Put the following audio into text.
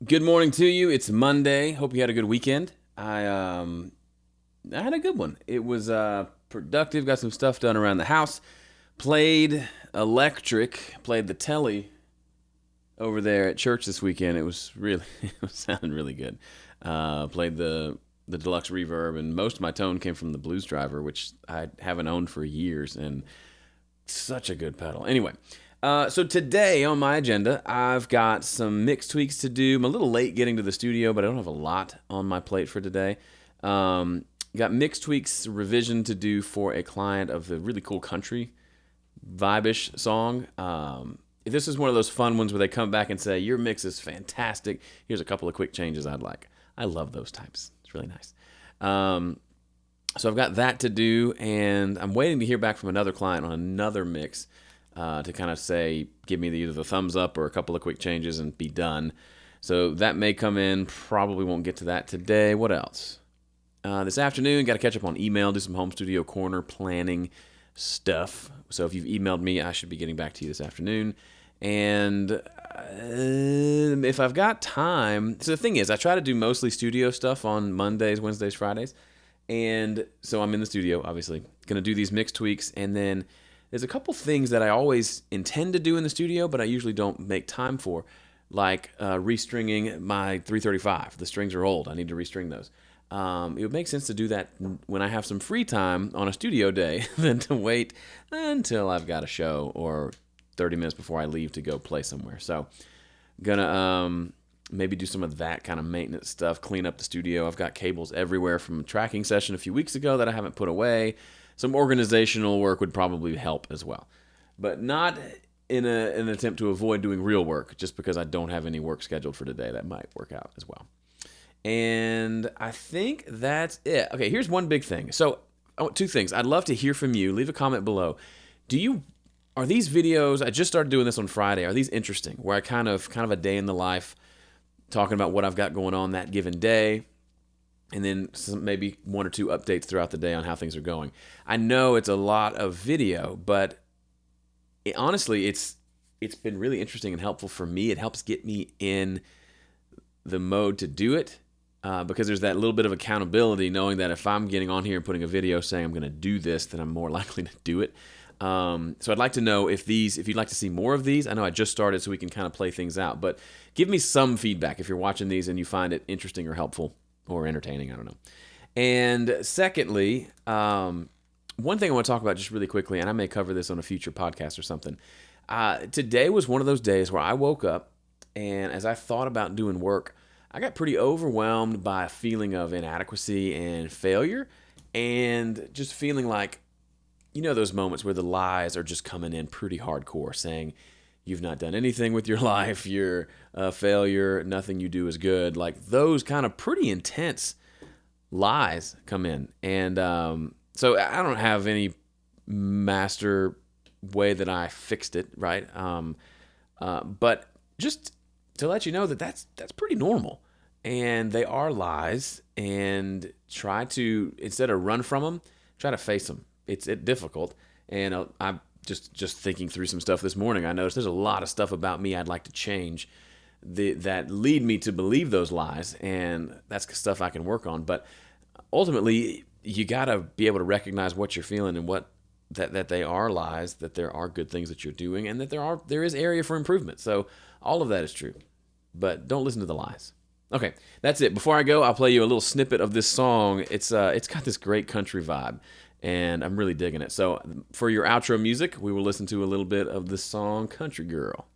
Good morning to you. It's Monday. Hope you had a good weekend. I had a good one. It was productive. Got some stuff done around the house. Played electric. Played the telly over there at church this weekend. It was really it was sounding really good. Played the deluxe reverb, and most of my tone came from the Blues Driver, which I haven't owned for years, and such a good pedal. Anyway, so today on my agenda, I've got some mix tweaks to do. I'm a little late getting to the studio, but I don't have a lot on my plate for today. Got mix tweaks revision to do for a client of the really cool country vibe-ish song. This is one of those fun ones where they come back and say, your mix is fantastic. Here's a couple of quick changes I'd like. I love those types. It's really nice. So I've got that to do, and I'm waiting to hear back from another client on another mix to kind of say, give me either the thumbs up or a couple of quick changes and be done. So that may come in. Probably won't get to that today. What else? This afternoon, got to catch up on email, do some home studio corner planning stuff. So if you've emailed me, I should be getting back to you this afternoon. And if I've got time, so the thing is, I try to do mostly studio stuff on Mondays, Wednesdays, Fridays. And so I'm in the studio, obviously, going to do these mix tweaks. And then there's a couple things that I always intend to do in the studio, but I usually don't make time for, like restringing my 335. The strings are old. I need to restring those. It would make sense to do that when I have some free time on a studio day than to wait until I've got a show or 30 minutes before I leave to go play somewhere. So gonna maybe do some of that kind of maintenance stuff, clean up the studio. I've got cables everywhere from a tracking session a few weeks ago that I haven't put away. Some organizational work would probably help as well, but not in an attempt to avoid doing real work just because I don't have any work scheduled for today. That might work out as well. And I think that's it. Okay, here's one big thing. So, two things. I'd love to hear from you. Leave a comment below. Are these videos, I just started doing this on Friday, are these interesting? Where I kind of a day in the life, talking about what I've got going on that given day, and then maybe one or two updates throughout the day on how things are going. I know it's a lot of video, but honestly, it's been really interesting and helpful for me. It helps get me in the mode to do it. Because there's that little bit of accountability, knowing that if I'm getting on here and putting a video saying I'm going to do this, then I'm more likely to do it. So I'd like to know if you'd like to see more of these. I know I just started, so we can kind of play things out. But give me some feedback if you're watching these and you find it interesting or helpful or entertaining. I don't know. And secondly, one thing I want to talk about just really quickly, and I may cover this on a future podcast or something. Today was one of those days where I woke up, and as I thought about doing work, I got pretty overwhelmed by a feeling of inadequacy and failure, and just feeling like, those moments where the lies are just coming in pretty hardcore, saying you've not done anything with your life, you're a failure, nothing you do is good. Like those kind of pretty intense lies come in. And so I don't have any master way that I fixed it, right? But just to let you know that's pretty normal, and they are lies, and try to, instead of run from them, try to face them. It's difficult, and I'm just thinking through some stuff this morning. I noticed there's a lot of stuff about me I'd like to change that lead me to believe those lies, and that's stuff I can work on. But ultimately, you got to be able to recognize what you're feeling and what that they are lies, that there are good things that you're doing, and that there is area for improvement. So all of that is true, but don't listen to the lies. Okay, that's it. Before I go, I'll play you a little snippet of this song. It's got this great country vibe, and I'm really digging it. So for your outro music, we will listen to a little bit of this song, Country Girl.